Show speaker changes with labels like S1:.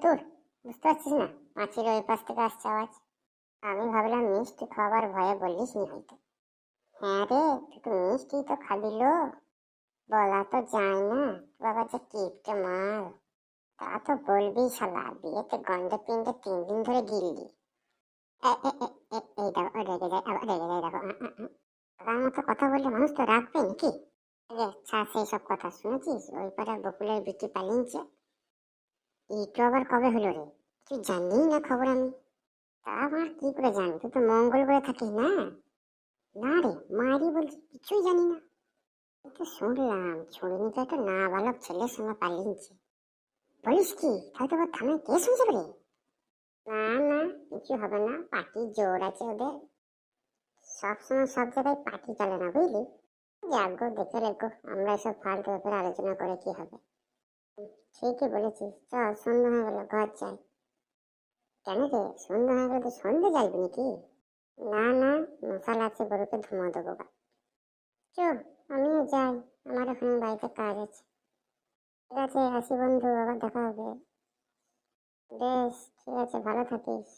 S1: দূর, বুঝতে পারছিস না পাঁচির ওই পাশ থেকে আসছে আওয়াজ। আমি ভাবলাম মিষ্টি খাবার ভয়ে বলিস নি হয়তো। হ্যাঁ রে, তুই তো মিষ্টি তো খাবি লো, বলা তো যায় না। বাবা যে কিপটে মাল, তা তো বলবি শালা, বিয়েতে গন্ধে পিণ্ডে 3 দিন ধরে গিললি। এই দেখো, রেগে যায়, আবার রেগে যায় দেখো। তার মতো কথা বললে মানুষ তো রাখবে নাকি? ছাড় সেই সব কথা। শুনেছিস ওই পাড়ার বকুলের বিটি পালিয়েছে? এইটা আবার কবে হলো রে? তুই জানলি না খবর আমি? তা আমার কি করে জানি, তুই তো মঙ্গল করে থাকিস না। না রে, মারি বলছি কিছুই জানি না। এই তো শুনলাম ছুড়িনি তো একটা নাবালক ছেলের সঙ্গে পালিয়েছে। বলিস কি? তাহলে তো আবার থানায় কেস হয়ে যাবে রে। না না, কিছু হবে না, পার্টির জোর আছে ওদের। সবসময় সব জায়গায় পার্টি চলে না, বুঝলি? যাকগো, দেখে রেখো, আমরা এসব ফালতু ব্যাপারে আলোচনা করে কি হবে। ঠিকই বলেছিস, চল সন্ধ্যা হয়ে গেল, ঘর যাই। কেন রে, সন্ধ্যা হয়ে গেলে তো সন্ধে যাইবি নাকি? না না, মশাল আছে, গরুকে ধুমো দেবো গা। চল, আমিও যাই, আমার ওখানে বাড়িতে কাজ আছে। ঠিক আছে, আসি বন্ধু, আবার দেখা হবে। বেশ, ঠিক আছে, ভালো থাকিস।